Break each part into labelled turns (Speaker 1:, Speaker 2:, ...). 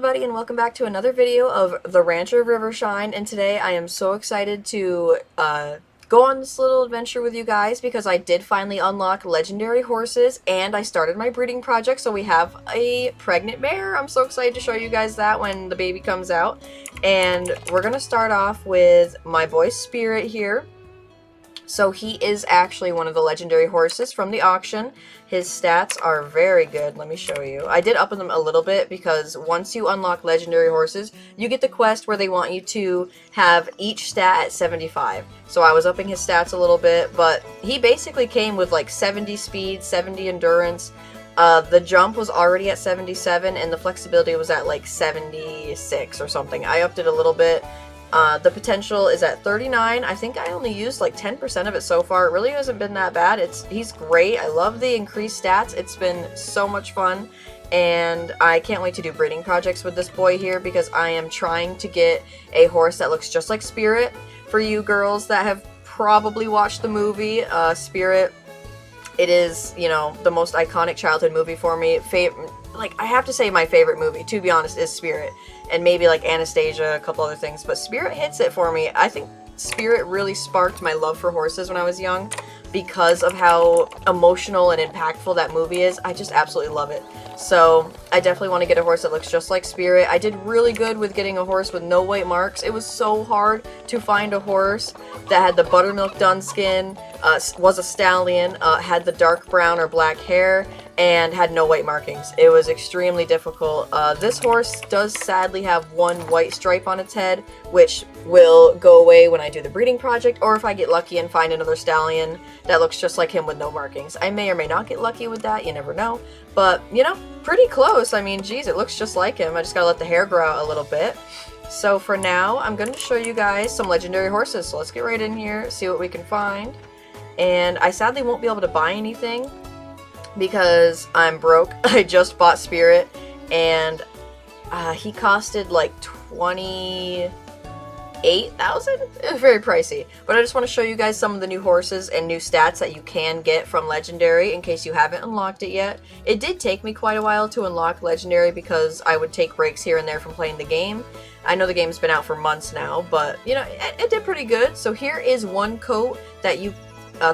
Speaker 1: everybody, and welcome back to another video of the Rancher of Rivershine. And today I am so excited to go on this little adventure with you guys because I did finally unlock legendary horses and I started my breeding project, so we have a pregnant mare. I'm so excited to show you guys that when the baby comes out. And we're going to start off with my boy Spirit here. So he is actually one of the legendary horses from the auction. His stats are very good. Let me show you. I did up them a little bit because once you unlock legendary horses, you get the quest where they want you to have each stat at 75. So I was upping his stats a little bit, but he basically came with like 70 speed, 70 endurance. The jump was already at 77 and the flexibility was at like 76 or something. I upped it a little bit. The potential is at 39. I think I only used like 10% of it so far. It really hasn't been that bad. He's great. I love the increased stats. It's been so much fun, and I can't wait to do breeding projects with this boy here because I am trying to get a horse that looks just like Spirit. For you girls that have probably watched the movie, Spirit, it is, you know, the most iconic childhood movie for me. Like, I have to say my favorite movie, to be honest, is Spirit. And maybe like Anastasia, a couple other things. But Spirit hits it for me. I think Spirit really sparked my love for horses when I was young because of how emotional and impactful that movie is. I just absolutely love it. So I definitely want to get a horse that looks just like Spirit. I did really good with getting a horse with no white marks. It was so hard to find a horse that had the buttermilk dun skin, was a stallion, had the dark brown or black hair, and had no white markings. It was extremely difficult. This horse does sadly have one white stripe on its head, which will go away when I do the breeding project, or if I get lucky and find another stallion that looks just like him with no markings. I may or may not get lucky with that, you never know. But, you know, pretty close. I mean, geez, it looks just like him. I just gotta let the hair grow out a little bit. So for now, I'm going to show you guys some legendary horses. So let's get right in here, see what we can find. And I sadly won't be able to buy anything because I'm broke. I just bought Spirit, and he costed like 28,000. It was very pricey, but I just want to show you guys some of the new horses and new stats that you can get from Legendary in case you haven't unlocked it yet. It did take me quite a while to unlock Legendary because I would take breaks here and there from playing the game. I know the game's been out for months now, but you know, it did pretty good. So here is one coat that you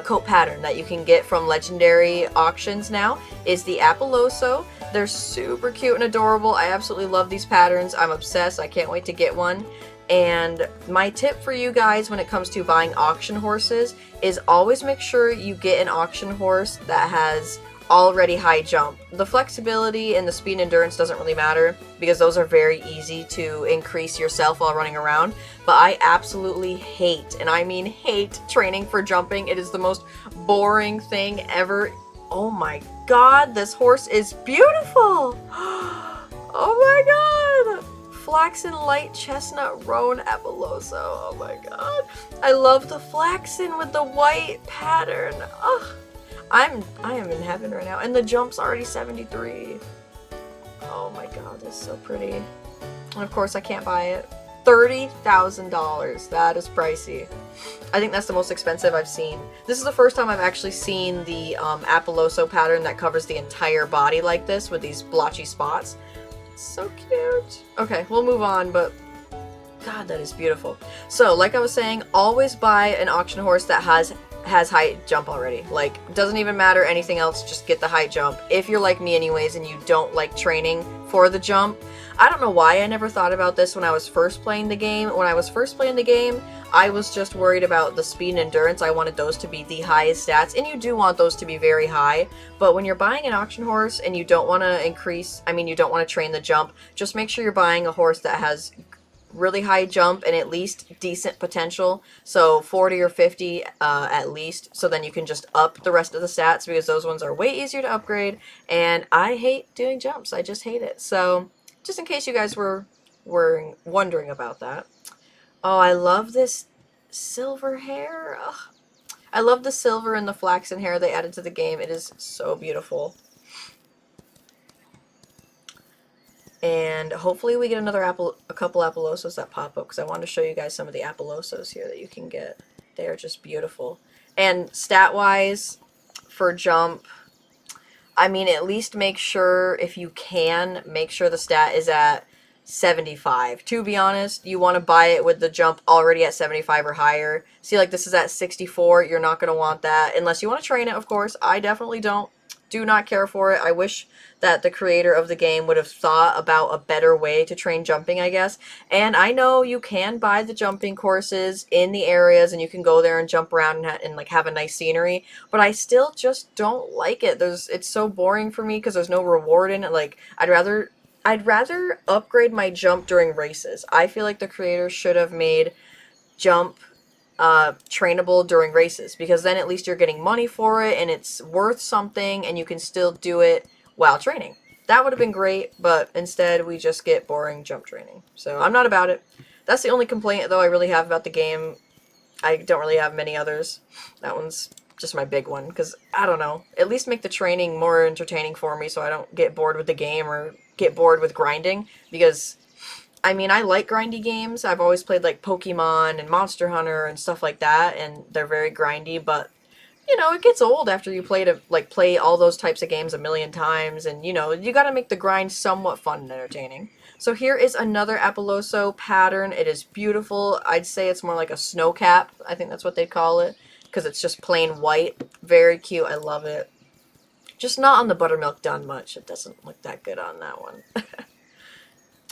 Speaker 1: coat pattern that you can get from legendary auctions now is the Apolloso. They're super cute and adorable. I absolutely love these patterns. I'm obsessed. I can't wait to get one. And my tip for you guys when it comes to buying auction horses is always make sure you get an auction horse that has already high jump. The flexibility and the speed and endurance doesn't really matter because those are very easy to increase yourself while running around. But I absolutely hate, and I mean hate, training for jumping. It is the most boring thing ever. Oh my god, this horse is beautiful! Oh my god! Flaxen Light Chestnut Roan Apolloso. Oh my god. I love the flaxen with the white pattern. Ugh. I am in heaven right now, and the jump's already 73. Oh my god, this is so pretty. And of course I can't buy it. $30,000. That is pricey. I think that's the most expensive I've seen. This is the first time I've actually seen the Apolloso pattern that covers the entire body like this with these blotchy spots. It's so cute. Okay, we'll move on, but god, that is beautiful. So, like I was saying, always buy an auction horse that has high jump already. Like, doesn't even matter anything else, just get the high jump. If you're like me anyways and you don't like training for the jump, I don't know why I never thought about this when I was first playing the game. When I was first playing the game, I was just worried about the speed and endurance. I wanted those to be the highest stats, and you do want those to be very high. But when you're buying an auction horse and you don't want to you don't want to train the jump, just make sure you're buying a horse that has really high jump and at least decent potential, so 40 or 50 at least, so then you can just up the rest of the stats because those ones are way easier to upgrade, and I hate doing jumps. I just hate it. So just in case you guys were wondering about that. Oh, I love this silver hair. Ugh. I love the silver and the flaxen hair they added to the game. It is so beautiful. And hopefully we get a couple Apollosos that pop up, because I want to show you guys some of the Apollosos here that you can get. They are just beautiful. And stat-wise, for jump, I mean, at least make sure, if you can, make sure the stat is at 75. To be honest, you want to buy it with the jump already at 75 or higher. See, like, this is at 64. You're not going to want that unless you want to train it, of course. I definitely don't. Do not care for it. I wish that the creator of the game would have thought about a better way to train jumping, I guess. And I know you can buy the jumping courses in the areas and you can go there and jump around and like have a nice scenery, but I still just don't like it. It's so boring for me because there's no reward in it. Like, I'd rather upgrade my jump during races. I feel like the creators should have made jump trainable during races, because then at least you're getting money for it and it's worth something and you can still do it while training. That would have been great, but instead we just get boring jump training. So I'm not about it. That's the only complaint, though, I really have about the game. I don't really have many others. That one's just my big one, because, I don't know, at least make the training more entertaining for me so I don't get bored with the game or get bored with grinding, because I mean, I like grindy games. I've always played like Pokemon and Monster Hunter and stuff like that, and they're very grindy, but you know, it gets old after you play all those types of games a million times, and you know, you got to make the grind somewhat fun and entertaining. So here is another Apolloso pattern. It is beautiful. I'd say it's more like a snow cap. I think that's what they call it, because it's just plain white. Very cute. I love it. Just not on the buttermilk done much. It doesn't look that good on that one.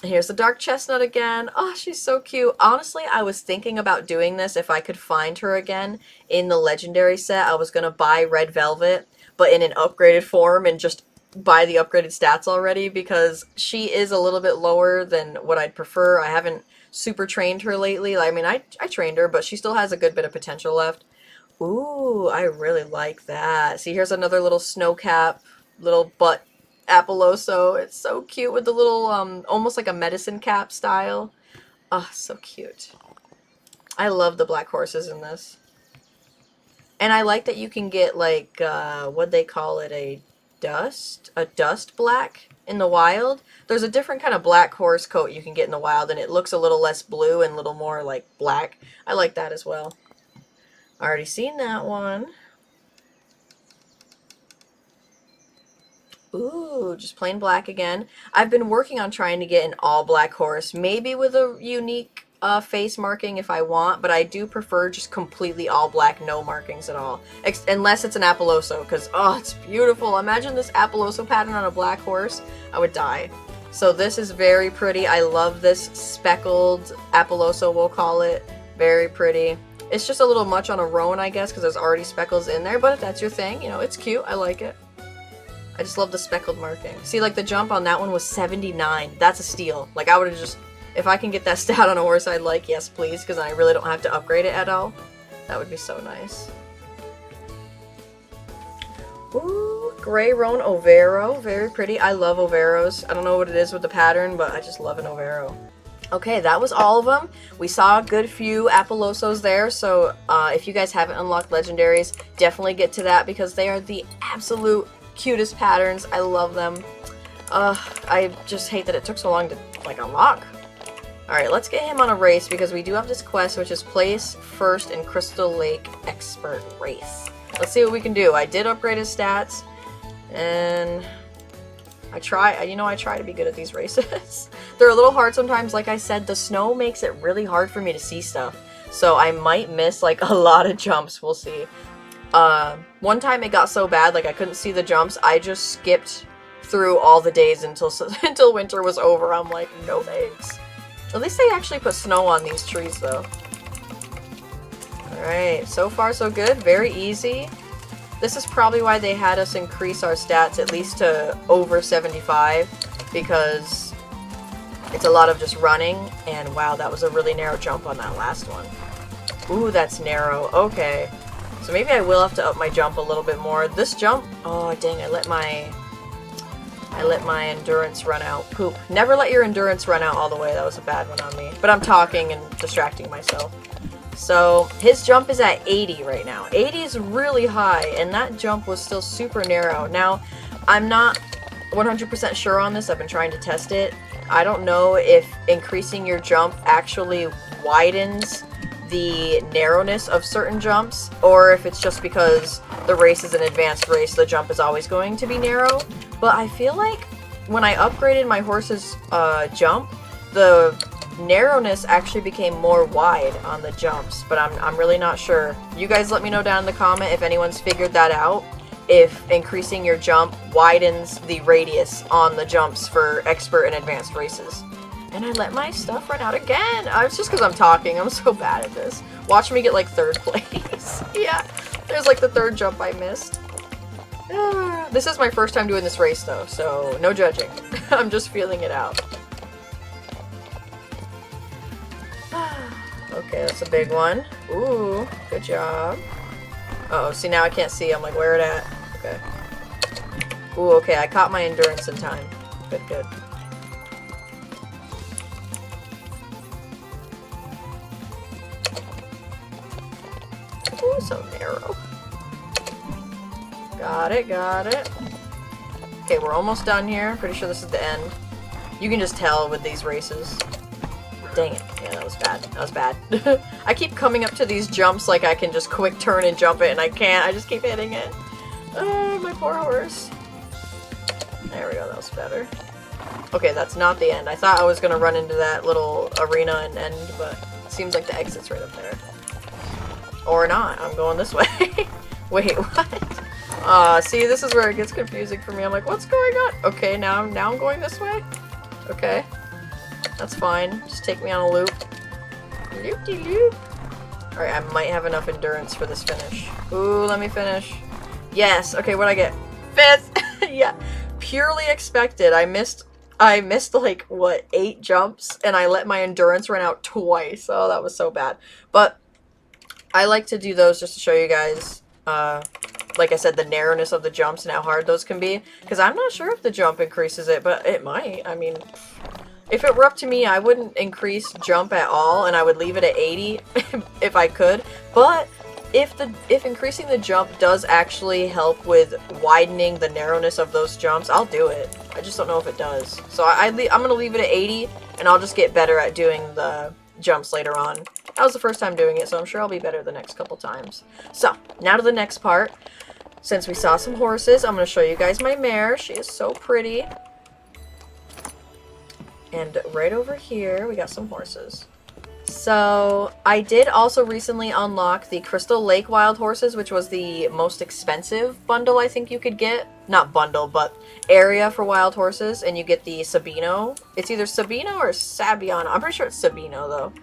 Speaker 1: Here's the dark chestnut again. Oh, she's so cute. Honestly, I was thinking about doing this if I could find her again in the legendary set. I was going to buy Red Velvet, but in an upgraded form, and just buy the upgraded stats already, because she is a little bit lower than what I'd prefer. I haven't super trained her lately. I mean, I trained her, but she still has a good bit of potential left. Ooh, I really like that. See, here's another little snow cap, little butt Apolloso. It's so cute with the little, almost like a medicine cap style. Oh, so cute. I love the black horses in this. And I like that you can get, like, what'd they call it, a dust black in the wild. There's a different kind of black horse coat you can get in the wild, and it looks a little less blue and a little more, like, black. I like that as well. Already seen that one. Ooh, just plain black again. I've been working on trying to get an all black horse, maybe with a unique face marking if I want, but I do prefer just completely all black, no markings at all. Unless it's an Apolloso, because, oh, it's beautiful. Imagine this Apolloso pattern on a black horse. I would die. So this is very pretty. I love this speckled Apolloso, we'll call it. Very pretty. It's just a little much on a roan, I guess, because there's already speckles in there, but if that's your thing, you know, it's cute. I like it. I just love the speckled marking. See, like, the jump on that one was 79. That's a steal. Like, I would have just... If I can get that stat on a horse I'd like, yes, please, because I really don't have to upgrade it at all. That would be so nice. Ooh, Gray Roan Overo. Very pretty. I love Overos. I don't know what it is with the pattern, but I just love an Overo. Okay, that was all of them. We saw a good few Apollosos there, so if you guys haven't unlocked legendaries, definitely get to that, because they are the absolute cutest patterns. I love them. I just hate that it took so long to, like, unlock. Alright, let's get him on a race, because we do have this quest, which is place first in Crystal Lake Expert Race. Let's see what we can do. I did upgrade his stats, and I try to be good at these races. They're a little hard sometimes. Like I said, the snow makes it really hard for me to see stuff, so I might miss, like, a lot of jumps. We'll see. One time it got so bad, like, I couldn't see the jumps. I just skipped through all the days until winter was over. I'm like, no thanks. At least they actually put snow on these trees, though. Alright, so far so good. Very easy. This is probably why they had us increase our stats at least to over 75, because it's a lot of just running, and wow, that was a really narrow jump on that last one. Ooh, that's narrow. Okay. So maybe I will have to up my jump a little bit more. This jump, oh dang, I let my endurance run out. Poop. Never let your endurance run out all the way. That was a bad one on me. But I'm talking and distracting myself. So his jump is at 80 right now. 80 is really high, and that jump was still super narrow. Now, I'm not 100% sure on this. I've been trying to test it. I don't know if increasing your jump actually widens the narrowness of certain jumps, or if it's just because the race is an advanced race, the jump is always going to be narrow. But I feel like when I upgraded my horse's jump, the narrowness actually became more wide on the jumps, but I'm really not sure. You guys let me know down in the comment if anyone's figured that out, if increasing your jump widens the radius on the jumps for expert and advanced races. And I let my stuff run out again. It's just because I'm talking. I'm so bad at this. Watch me get like 3rd place. Yeah, there's like the 3rd jump I missed. This is my first time doing this race though, so no judging. I'm just feeling it out. Okay, that's a big one. Ooh, good job. Uh oh, see now I can't see. I'm like, where it at? Okay. Ooh, okay, I caught my endurance in time. Good, good. Ooh, so narrow. Got it, got it. Okay, we're almost done here. Pretty sure this is the end. You can just tell with these races. Dang it. Yeah, that was bad. That was bad. I keep coming up to these jumps like I can just quick turn and jump it, and I can't. I just keep hitting it. My poor horse. There we go. That was better. Okay, that's not the end. I thought I was going to run into that little arena and end, but it seems like the exit's right up there. Or not. I'm going this way. Wait, what? See, this is where it gets confusing for me. I'm like, what's going on? Okay, now I'm going this way? Okay. That's fine. Just take me on a loop. Loop-de-loop. Alright, I might have enough endurance for this finish. Ooh, let me finish. Yes! Okay, what'd I get? 5th! Yeah. Purely expected. I missed like, what, 8 jumps? And I let my endurance run out twice. Oh, that was so bad. But I like to do those just to show you guys, like I said, the narrowness of the jumps and how hard those can be. Because I'm not sure if the jump increases it, but it might. I mean, if it were up to me, I wouldn't increase jump at all, and I would leave it at 80 if I could. But if increasing the jump does actually help with widening the narrowness of those jumps, I'll do it. I just don't know if it does. So I'm going to leave it at 80, and I'll just get better at doing the jumps later on. That was the first time doing it, so I'm sure I'll be better the next couple times. So, now to the next part. Since we saw some horses, I'm going to show you guys my mare. She is so pretty. And right over here, we got some horses. So, I did also recently unlock the Crystal Lake Wild Horses, which was the most expensive bundle I think you could get. Not bundle, but area for wild horses. And you get the Sabino. It's either Sabino or Sabiano. I'm pretty sure it's Sabino, though.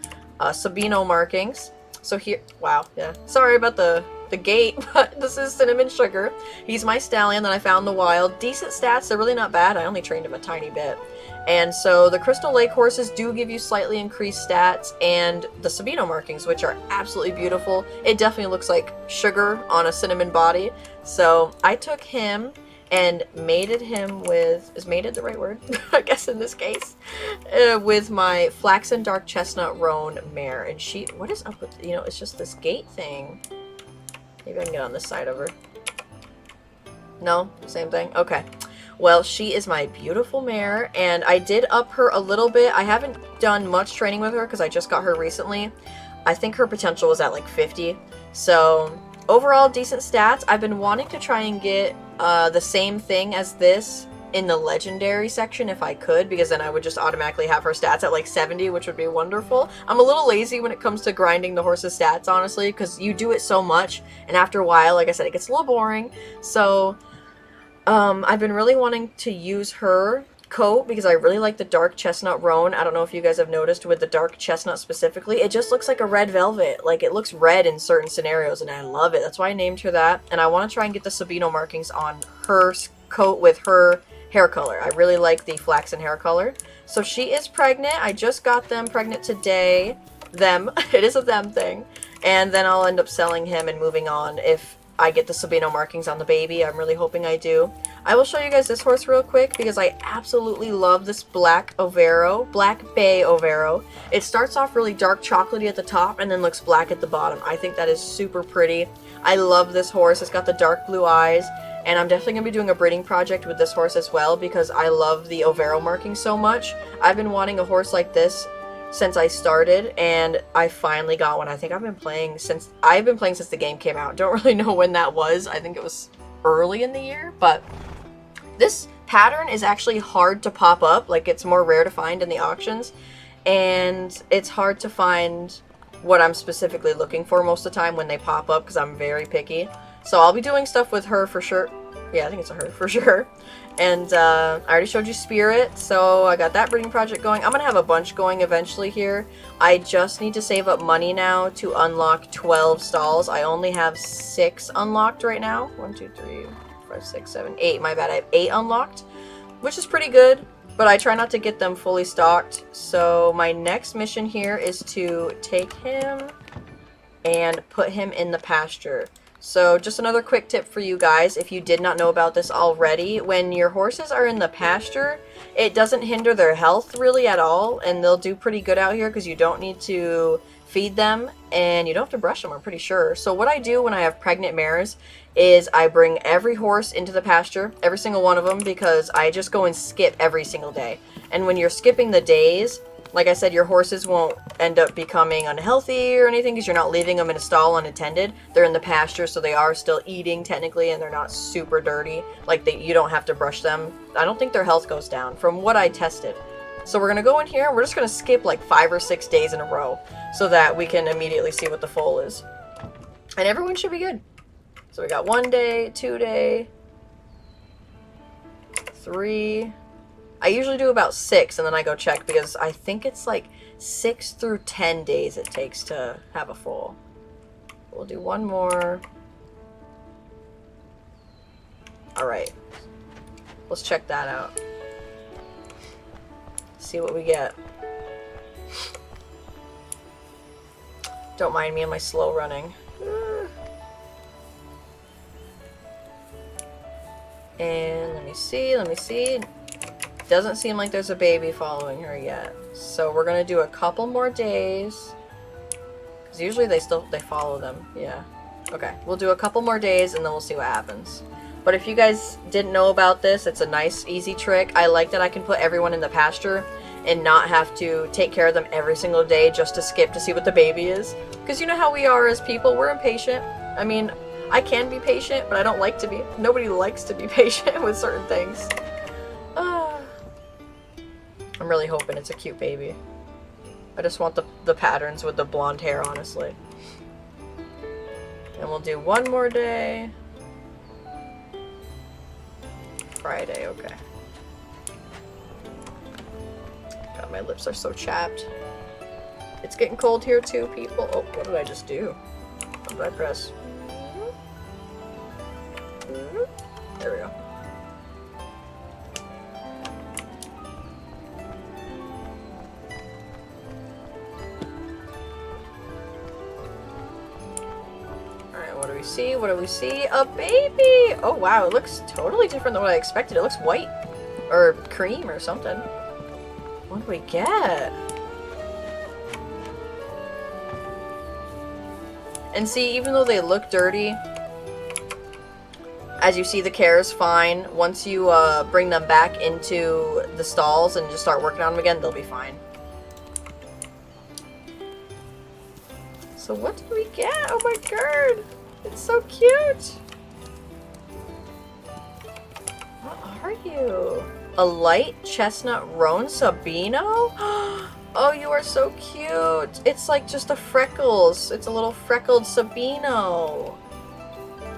Speaker 1: Sabino markings. So here, wow, yeah. Sorry about the gate, but this is Cinnamon Sugar. He's my stallion that I found in the wild. Decent stats, they're really not bad. I only trained him a tiny bit. And so the Crystal Lake horses do give you slightly increased stats, and the Sabino markings, which are absolutely beautiful. It definitely looks like sugar on a cinnamon body. So I took him and mated him with, is mated the right word? I guess in this case, with my Flaxen Dark Chestnut Roan mare. And she, what is up with, you know, it's just this gate thing. Maybe I can get on this side of her. No? Same thing? Okay. Well, she is my beautiful mare, and I did up her a little bit. I haven't done much training with her because I just got her recently. I think her potential was at like 50. So, overall, decent stats. I've been wanting to try and get the same thing as this in the legendary section if I could, because then I would just automatically have her stats at like 70, which would be wonderful. I'm a little lazy when it comes to grinding the horse's stats, honestly, because you do it so much, and after a while, like I said, it gets a little boring. So, I've been really wanting to use her coat because I really like the dark chestnut roan. I don't know if you guys have noticed with the dark chestnut specifically, it just looks like a red velvet. Like, it looks red in certain scenarios, and I love it. That's why I named her that. And I want to try and get the Sabino markings on her coat with her hair color. I really like the flaxen hair color. So she is pregnant. I just got them pregnant today. Them. It is a them thing. And then I'll end up selling him and moving on if I get the Sabino markings on the baby. I'm really hoping I do. I will show you guys this horse real quick because I absolutely love this Black Overo, Black Bay Overo. It starts off really dark chocolatey at the top and then looks black at the bottom. I think that is super pretty. I love this horse. It's got the dark blue eyes, and I'm definitely going to be doing a breeding project with this horse as well because I love the Overo marking so much. I've been wanting a horse like this since I started, and I finally got one. I think I've been playing since the game came out. Don't really know when that was. I think it was early in the year, but this pattern is actually hard to pop up. Like, it's more rare to find in the auctions, and it's hard to find what I'm specifically looking for most of the time when they pop up, because I'm very picky. So I'll be doing stuff with her for sure. Yeah, I think it's a her for sure. And I already showed you Spirit, so I got that breeding project going. I'm gonna have a bunch going eventually here. I just need to save up money now to unlock 12 stalls. I only have 6 unlocked right now. 1, 2, 3, 5, 6, 7, 8. My bad, I have 8 unlocked, which is pretty good. But I try not to get them fully stocked. So my next mission here is to take him and put him in the pasture. So just another quick tip for you guys, if you did not know about this already, when your horses are in the pasture, it doesn't hinder their health really at all, and they'll do pretty good out here because you don't need to feed them and you don't have to brush them, I'm pretty sure. So what I do when I have pregnant mares is I bring every horse into the pasture, every single one of them, because I just go and skip every single day. And when you're skipping the days, like I said, your horses won't end up becoming unhealthy or anything because you're not leaving them in a stall unattended. They're in the pasture, so they are still eating technically, and they're not super dirty. Like, you don't have to brush them. I don't think their health goes down from what I tested. So we're going to go in here. We're just going to skip like 5 or 6 days in a row so that we can immediately see what the foal is. And everyone should be good. So we got 1 day, 2 day, 3. I usually do about 6 and then I go check because I think it's like 6 through 10 days it takes to have a foal. We'll do 1 more. Alright. Let's check that out. See what we get. Don't mind me and my slow running. And let me see. Doesn't seem like there's a baby following her yet. So we're gonna do a couple more days. Because usually they follow them. Yeah. Okay, we'll do a couple more days and then we'll see what happens. But if you guys didn't know about this, it's a nice, easy trick. I like that I can put everyone in the pasture and not have to take care of them every single day just to skip to see what the baby is. Because you know how we are as people, we're impatient. I mean, I can be patient, but I don't like to be. Nobody likes to be patient with certain things. I'm really hoping it's a cute baby. I just want the patterns with the blonde hair, honestly. And we'll do 1 more day. Friday, okay. God, my lips are so chapped. It's getting cold here too, people. Oh, what did I just do? What did I press? There we go. What do we see? A baby! Oh wow, it looks totally different than what I expected. It looks white. Or cream or something. What do we get? And see, even though they look dirty, as you see, the care is fine. Once you bring them back into the stalls and just start working on them again, they'll be fine. So what did we get? Oh my god! It's so cute! What are you? A light chestnut roan Sabino? Oh, you are so cute! It's like just a freckles. It's a little freckled Sabino.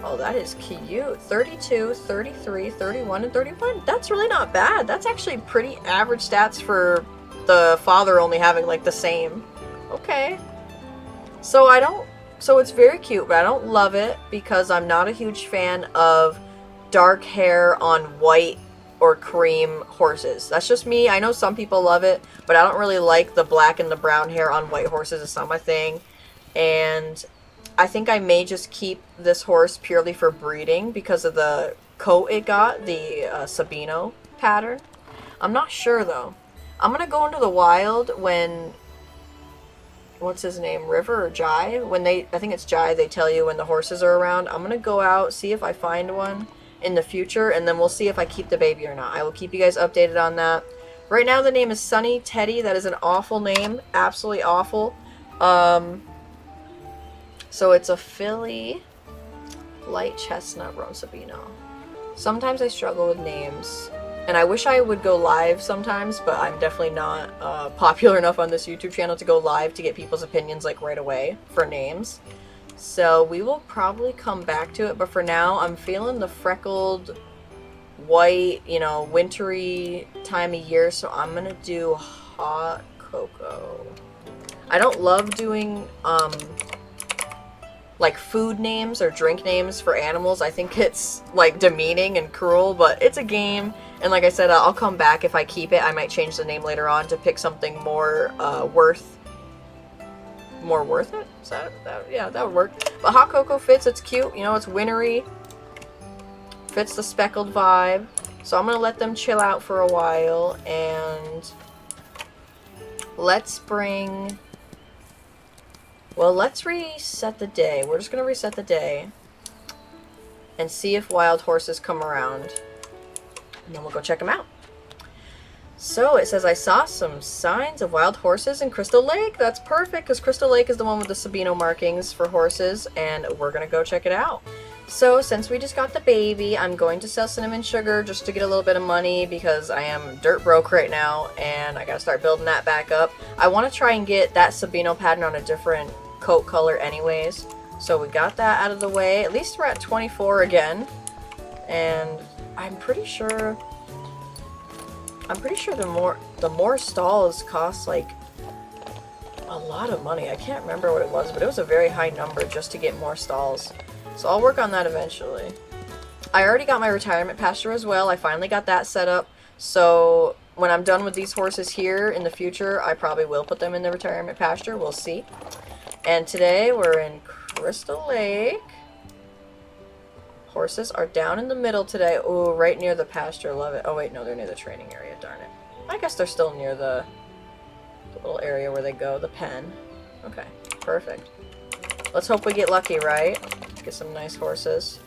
Speaker 1: Oh, that is cute. 32, 33, 31, and 31. That's really not bad. That's actually pretty average stats for the father only having like the same. Okay. So it's very cute, but I don't love it because I'm not a huge fan of dark hair on white or cream horses. That's just me. I know some people love it, but I don't really like the black and the brown hair on white horses. It's not my thing. And I think I may just keep this horse purely for breeding because of the coat it got, the Sabino pattern. I'm not sure though. I'm gonna go into the wild when, what's his name, River or Jai? When I think it's Jai, they tell you when the horses are around. I'm gonna go out, see if I find one in the future, and then we'll see if I keep the baby or not. I will keep you guys updated on that. Right now the name is Sunny Teddy. That is an awful name. Absolutely awful. So it's a filly light chestnut roan Sabino. Sometimes I struggle with names. And I wish I would go live sometimes, but I'm definitely not popular enough on this YouTube channel to go live to get people's opinions like right away for names. So we will probably come back to it, but for now I'm feeling the freckled white, you know, wintry time of year, so I'm gonna do hot cocoa. I don't love doing like food names or drink names for animals. I think it's like demeaning and cruel, but it's a game, and like I said, I'll come back if I keep it. I might change the name later on to pick something more worth it. Is that yeah, that would work. But hot cocoa fits. It's cute, you know, it's wintry, fits the speckled vibe. So I'm gonna let them chill out for a while, and let's reset the day. We're just gonna reset the day and see if wild horses come around, and then we'll go check them out. So it says I saw some signs of wild horses in Crystal Lake. That's perfect, because Crystal Lake is the one with the Sabino markings for horses, and we're gonna go check it out. So since we just got the baby, I'm going to sell cinnamon sugar just to get a little bit of money, because I am dirt broke right now and I gotta start building that back up. I want to try and get that Sabino pattern on a different coat color anyways. So we got that out of the way. At least we're at 24 again, and I'm pretty sure the more stalls cost like a lot of money. I can't remember what it was, but it was a very high number just to get more stalls. So I'll work on that eventually. I already got my retirement pasture as well. I finally got that set up. So when I'm done with these horses here in the future, I probably will put them in the retirement pasture. We'll see. And today we're in Crystal Lake. Horses are down in the middle today. Oh, right near the pasture. Love it. Oh wait, no, they're near the training area. Darn it. I guess they're still near the little area where they go, the pen. Okay, perfect. Let's hope we get lucky, right? Get some nice horses.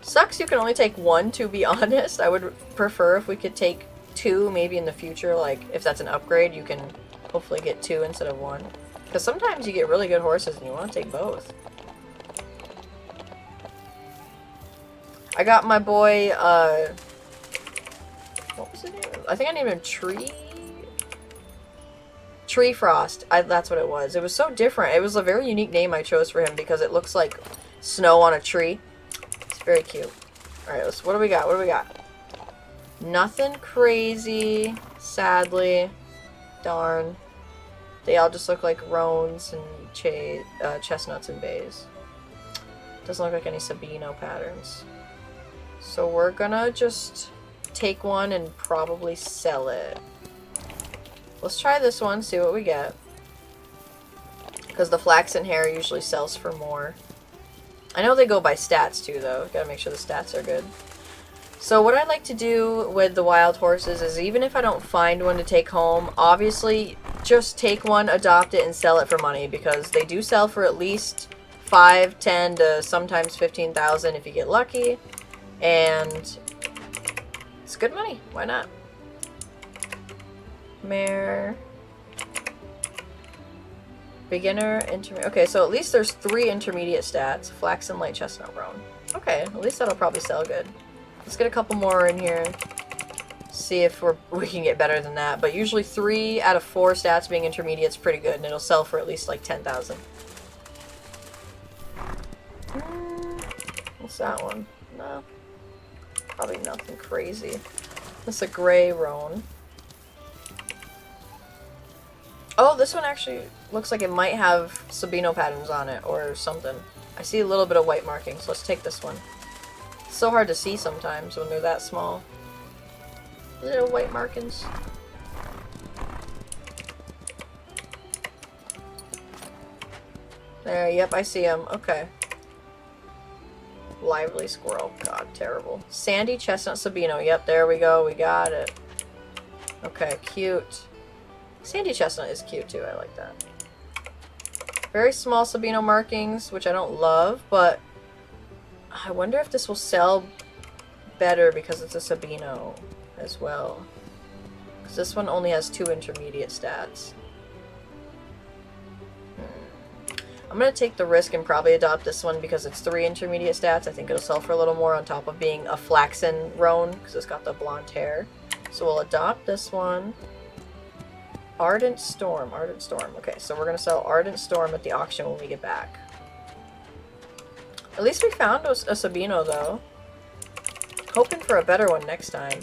Speaker 1: Sucks you can only take one, to be honest. I would prefer if we could take two, maybe in the future. Like, if that's an upgrade, you can hopefully get two instead of one. Because sometimes you get really good horses and you want to take both. I got my boy, what was his name? I think I named him Tree Frost. That's what it was. It was so different. It was a very unique name I chose for him because it looks like snow on a tree. It's very cute. Alright, what do we got? What do we got? Nothing crazy, sadly. Darn. They all just look like roans and chestnuts and bays. Doesn't look like any Sabino patterns. So we're gonna just take one and probably sell it. Let's try this one, see what we get. Because the flaxen hair usually sells for more. I know they go by stats too, though. Gotta make sure the stats are good. So what I like to do with the wild horses is, even if I don't find one to take home, obviously just take one, adopt it, and sell it for money, because they do sell for at least 5, 10 to sometimes 15,000 if you get lucky. And it's good money. Why not? Mare. Beginner, intermediate. Okay, so at least there's 3 intermediate stats. Flaxen, light chestnut, roan. Okay, at least that'll probably sell good. Let's get a couple more in here. See if we can get better than that. But usually 3 out of 4 stats being intermediate is pretty good, and it'll sell for at least like 10,000. What's that one? No. Probably nothing crazy. That's a gray roan. Oh, this one actually looks like it might have Sabino patterns on it or something. I see a little bit of white markings. Let's take this one. It's so hard to see sometimes when they're that small. Little white markings. There, yep, I see them. Okay. Lively squirrel. God, terrible. Sandy chestnut Sabino. Yep, there we go. We got it. Okay, cute. Sandy chestnut is cute too. I like that. Very small Sabino markings, which I don't love, but I wonder if this will sell better because it's a Sabino as well. Because this one only has 2 intermediate stats. I'm going to take the risk and probably adopt this one because it's 3 intermediate stats. I think it'll sell for a little more on top of being a flaxen roan because it's got the blonde hair. So we'll adopt this one. Ardent Storm. Ardent Storm. Okay, so we're going to sell Ardent Storm at the auction when we get back. At least we found a Sabino, though. Hoping for a better one next time.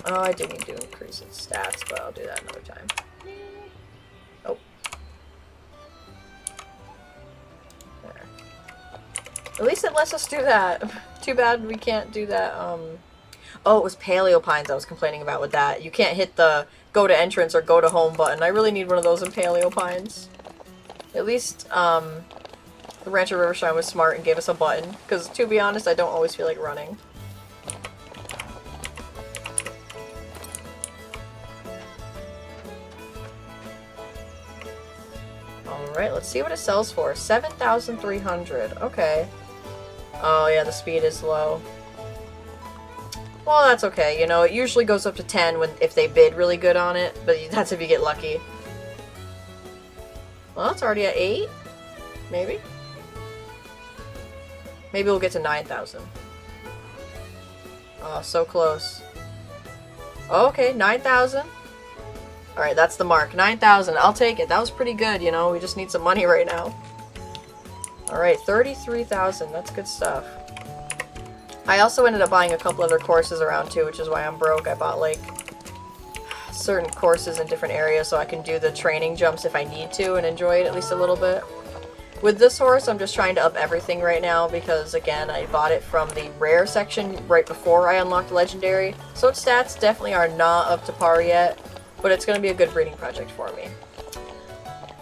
Speaker 1: Oh, I do need to increase its stats, but I'll do that another time. Oh. There. At least it lets us do that. Too bad we can't do that, Oh, it was Paleopines I was complaining about with that. You can't hit the go to entrance or go to home button. I really need one of those in Paleopines. At least, the Rancher Rivershine was smart and gave us a button. Because, to be honest, I don't always feel like running. Alright, let's see what it sells for. 7,300. Okay. Oh, yeah, the speed is low. Well, that's okay. You know, it usually goes up to 10 if they bid really good on it, but that's if you get lucky. Well, it's already at 8? Maybe? Maybe we'll get to 9,000. Oh, so close. Oh, okay, 9,000. Alright, that's the mark. 9,000. I'll take it. That was pretty good, you know? We just need some money right now. Alright, 33,000. That's good stuff. I also ended up buying a couple other courses around too, which is why I'm broke. I bought like certain courses in different areas so I can do the training jumps if I need to and enjoy it at least a little bit. With this horse, I'm just trying to up everything right now because, again, I bought it from the rare section right before I unlocked legendary, so its stats definitely are not up to par yet, but it's going to be a good breeding project for me.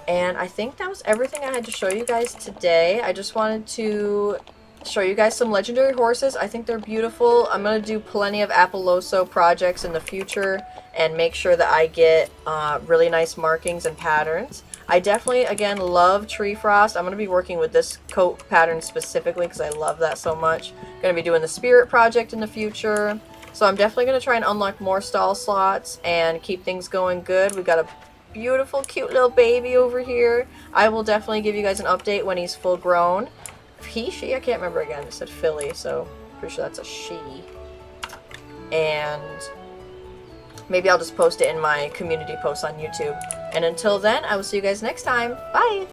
Speaker 1: And I think that was everything I had to show you guys today. I just wanted to show you guys some legendary horses. I think they're beautiful. I'm going to do plenty of Appaloso projects in the future and make sure that I get really nice markings and patterns. I definitely, again, love Tree Frost. I'm going to be working with this coat pattern specifically because I love that so much. Going to be doing the Spirit project in the future. So I'm definitely going to try and unlock more stall slots and keep things going good. We've got a beautiful, cute little baby over here. I will definitely give you guys an update when he's full grown. He, she, I can't remember again. It said filly, so pretty sure that's a she. And maybe I'll just post it in my community posts on YouTube. And until then, I will see you guys next time. Bye!